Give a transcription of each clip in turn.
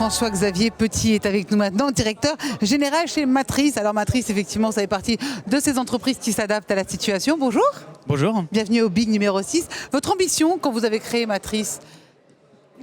François-Xavier Petit est avec nous maintenant, directeur général chez Matrice. Alors Matrice, effectivement, ça fait partie de ces entreprises qui s'adaptent à la situation. Bonjour. Bonjour. Bienvenue au Big numéro 6. Votre ambition, quand vous avez créé Matrice,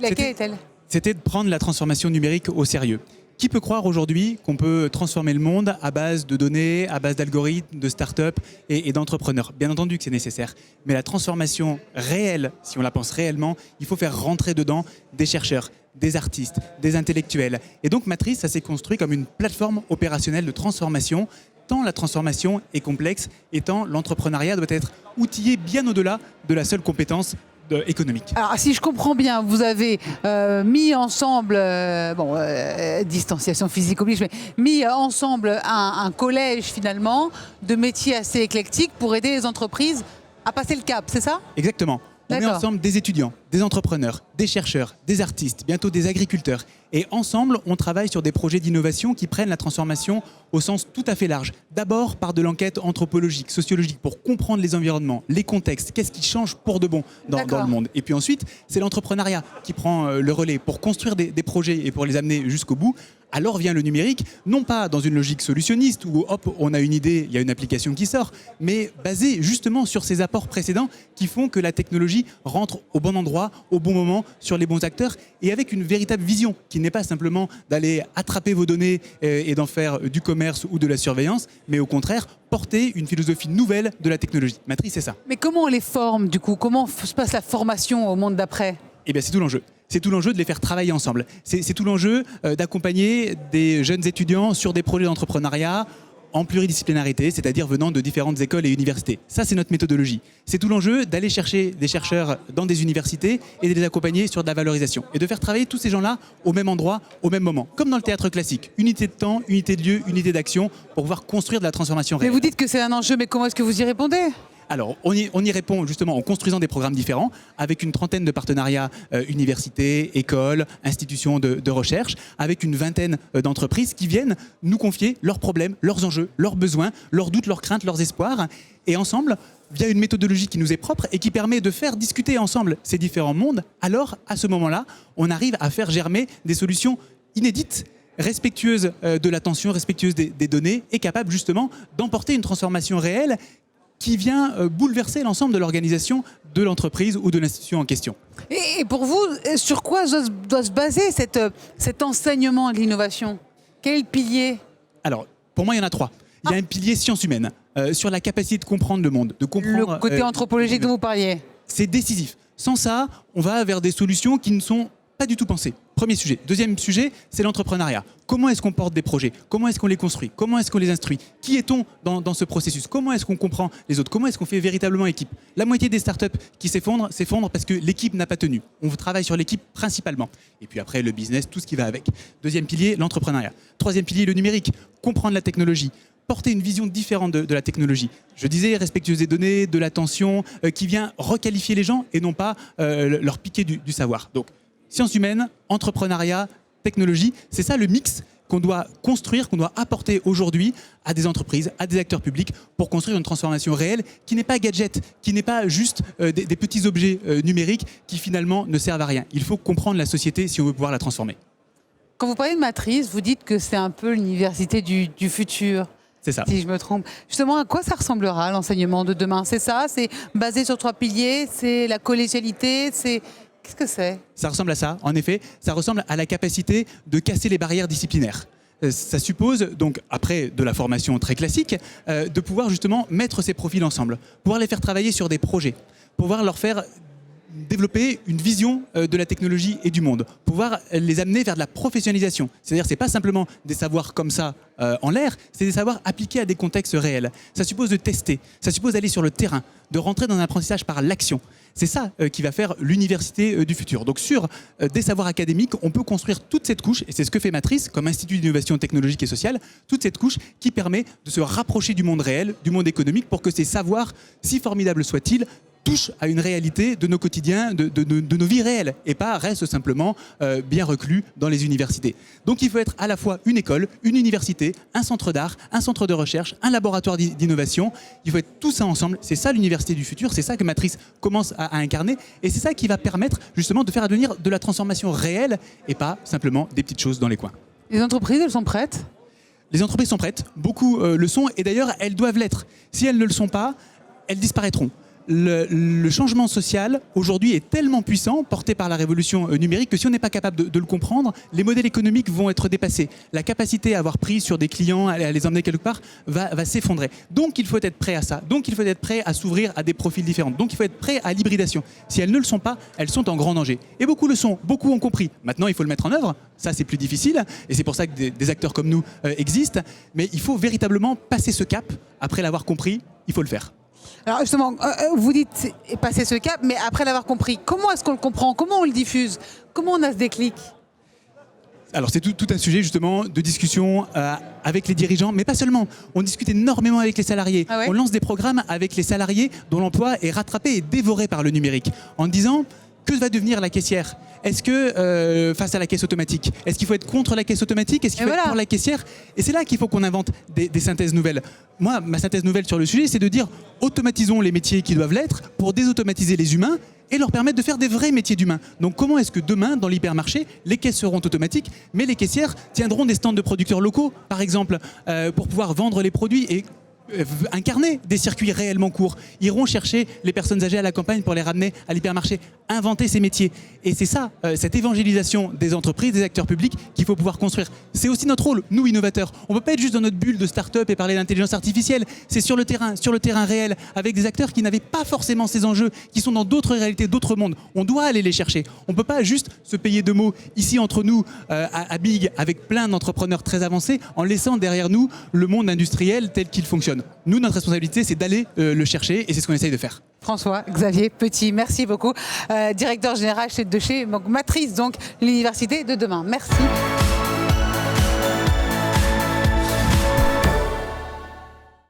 laquelle est-elle ? C'était de prendre la transformation numérique au sérieux. Qui peut croire aujourd'hui qu'on peut transformer le monde à base de données, à base d'algorithmes, de start-up et d'entrepreneurs ? Bien entendu que c'est nécessaire. Mais la transformation réelle, si on la pense réellement, il faut faire rentrer dedans des chercheurs, des artistes, des intellectuels. Et donc Matrice, ça s'est construit comme une plateforme opérationnelle de transformation, tant la transformation est complexe et tant l'entrepreneuriat doit être outillé bien au-delà de la seule compétence économique. Alors, si je comprends bien, vous avez mis ensemble, distanciation physique oblige, mais mis ensemble un collège finalement de métiers assez éclectiques pour aider les entreprises à passer le cap, c'est ça ? Exactement. On met ensemble des étudiants, des entrepreneurs, des chercheurs, des artistes, bientôt des agriculteurs. Et ensemble, on travaille sur des projets d'innovation qui prennent la transformation au sens tout à fait large. D'abord par de l'enquête anthropologique, sociologique, pour comprendre les environnements, les contextes, qu'est-ce qui change pour de bon dans le monde. Et puis ensuite, c'est l'entrepreneuriat qui prend le relais pour construire des projets et pour les amener jusqu'au bout. Alors vient le numérique, non pas dans une logique solutionniste où hop, on a une idée, il y a une application qui sort, mais basé justement sur ces apports précédents qui font que la technologie rentre au bon endroit, au bon moment, sur les bons acteurs et avec une véritable vision qui n'est pas simplement d'aller attraper vos données et d'en faire du commerce ou de la surveillance, mais au contraire, porter une philosophie nouvelle de la technologie. Matrice, c'est ça. Mais comment on les forme du coup ? Comment se passe la formation au monde d'après ? Eh bien, c'est tout l'enjeu. C'est tout l'enjeu de les faire travailler ensemble. C'est tout l'enjeu d'accompagner des jeunes étudiants sur des projets d'entrepreneuriat en pluridisciplinarité, c'est-à-dire venant de différentes écoles et universités. Ça, c'est notre méthodologie. C'est tout l'enjeu d'aller chercher des chercheurs dans des universités et de les accompagner sur de la valorisation. Et de faire travailler tous ces gens-là au même endroit, au même moment. Comme dans le théâtre classique. Unité de temps, unité de lieu, unité d'action pour pouvoir construire de la transformation réelle. Mais vous dites que c'est un enjeu, mais comment est-ce que vous y répondez ? Alors, on y répond justement en construisant des programmes différents avec une trentaine de partenariats universités, écoles, institutions de recherche, avec une vingtaine d'entreprises qui viennent nous confier leurs problèmes, leurs enjeux, leurs besoins, leurs doutes, leurs craintes, leurs espoirs. Et ensemble, via une méthodologie qui nous est propre et qui permet de faire discuter ensemble ces différents mondes, alors à ce moment-là, on arrive à faire germer des solutions inédites, respectueuses de l'attention, respectueuses des données et capables justement d'emporter une transformation réelle qui vient bouleverser l'ensemble de l'organisation de l'entreprise ou de l'institution en question. Et pour vous, sur quoi doit se baser cet enseignement de l'innovation ? Quel pilier ? Alors, pour moi, il y en a trois. Il y a un pilier sciences humaines, sur la capacité de comprendre le monde, de comprendre... Le côté anthropologique dont vous parliez. C'est décisif. Sans ça, on va vers des solutions qui ne sont pas du tout pensées. Premier sujet. Deuxième sujet, c'est l'entrepreneuriat. Comment est-ce qu'on porte des projets ? Comment est-ce qu'on les construit ? Comment est-ce qu'on les instruit ? Qui est-on dans ce processus ? Comment est-ce qu'on comprend les autres ? Comment est-ce qu'on fait véritablement équipe ? La moitié des startups qui s'effondrent parce que l'équipe n'a pas tenu. On travaille sur l'équipe principalement. Et puis après, le business, tout ce qui va avec. Deuxième pilier, l'entrepreneuriat. Troisième pilier, le numérique. Comprendre la technologie. Porter une vision différente de la technologie. Je disais, respectueuse des données, de l'attention, qui vient requalifier les gens et non pas leur piquer du savoir. Donc, sciences humaines, entrepreneuriat, technologie, c'est ça le mix qu'on doit construire, qu'on doit apporter aujourd'hui à des entreprises, à des acteurs publics pour construire une transformation réelle qui n'est pas gadget, qui n'est pas juste des petits objets numériques qui finalement ne servent à rien. Il faut comprendre la société si on veut pouvoir la transformer. Quand vous parlez de Matrice, vous dites que c'est un peu l'université du futur. C'est ça. Si je me trompe. Justement, à quoi ça ressemblera l'enseignement de demain ? C'est ça ? C'est basé sur 3 piliers ? C'est la collégialité ? Qu'est-ce que c'est ? Ça ressemble à ça, en effet. Ça ressemble à la capacité de casser les barrières disciplinaires. Ça suppose, donc, après de la formation très classique, de pouvoir justement mettre ces profils ensemble, pouvoir les faire travailler sur des projets, pouvoir leur faire développer une vision de la technologie et du monde, pouvoir les amener vers de la professionnalisation. C'est-à-dire c'est pas simplement des savoirs comme ça en l'air, c'est des savoirs appliqués à des contextes réels. Ça suppose de tester, ça suppose d'aller sur le terrain, de rentrer dans un apprentissage par l'action. C'est ça qui va faire l'université du futur. Donc sur des savoirs académiques, on peut construire toute cette couche, et c'est ce que fait Matrice comme institut d'innovation technologique et sociale, toute cette couche qui permet de se rapprocher du monde réel, du monde économique, pour que ces savoirs, si formidables soient-ils, touche à une réalité de nos quotidiens, de nos vies réelles, et pas reste simplement bien reclus dans les universités. Donc il faut être à la fois une école, une université, un centre d'art, un centre de recherche, un laboratoire d'innovation. Il faut être tout ça ensemble. C'est ça l'université du futur, c'est ça que Matrice commence à incarner, et c'est ça qui va permettre justement de faire advenir de la transformation réelle et pas simplement des petites choses dans les coins. Les entreprises, elles sont prêtes? Les entreprises sont prêtes, beaucoup le sont, et d'ailleurs elles doivent l'être. Si elles ne le sont pas, elles disparaîtront. Le changement social aujourd'hui est tellement puissant, porté par la révolution numérique, que si on n'est pas capable de le comprendre, les modèles économiques vont être dépassés. La capacité à avoir prise sur des clients, à les emmener quelque part, va s'effondrer. Donc il faut être prêt à ça. Donc il faut être prêt à s'ouvrir à des profils différents. Donc il faut être prêt à l'hybridation. Si elles ne le sont pas, elles sont en grand danger. Et beaucoup le sont, beaucoup ont compris. Maintenant il faut le mettre en œuvre. Ça c'est plus difficile, et c'est pour ça que des acteurs comme nous existent. Mais il faut véritablement passer ce cap. Après l'avoir compris, il faut le faire. Alors justement, vous dites passer ce cap, mais après l'avoir compris, comment est-ce qu'on le comprend? Comment on le diffuse? Comment on a ce déclic? Alors c'est tout un sujet justement de discussion avec les dirigeants, mais pas seulement. On discute énormément avec les salariés. Ah ouais? On lance des programmes avec les salariés dont l'emploi est rattrapé et dévoré par le numérique, en disant que va devenir la caissière? Est-ce que face à la caisse automatique, est-ce qu'il faut être contre la caisse automatique? Est-ce qu'il faut être pour la caissière? Et c'est là qu'il faut qu'on invente des synthèses nouvelles. Moi, ma synthèse nouvelle sur le sujet, c'est de dire automatisons les métiers qui doivent l'être pour désautomatiser les humains et leur permettre de faire des vrais métiers d'humains. Donc comment est-ce que demain, dans l'hypermarché, les caisses seront automatiques, mais les caissières tiendront des stands de producteurs locaux, par exemple, pour pouvoir vendre les produits et incarner des circuits réellement courts, iront chercher les personnes âgées à la campagne pour les ramener à l'hypermarché, inventer ces métiers. Et c'est ça, cette évangélisation des entreprises, des acteurs publics qu'il faut pouvoir construire. C'est aussi notre rôle, nous innovateurs. On ne peut pas être juste dans notre bulle de start-up et parler d'intelligence artificielle. C'est sur le terrain réel, avec des acteurs qui n'avaient pas forcément ces enjeux, qui sont dans d'autres réalités, d'autres mondes. On doit aller les chercher. On ne peut pas juste se payer de mots ici entre nous, à Big, avec plein d'entrepreneurs très avancés, en laissant derrière nous le monde industriel tel qu'il fonctionne. Nous, notre responsabilité, c'est d'aller le chercher, et c'est ce qu'on essaye de faire. François-Xavier Petit, merci beaucoup. Directeur général de chez Matrice, donc l'université de demain. Merci.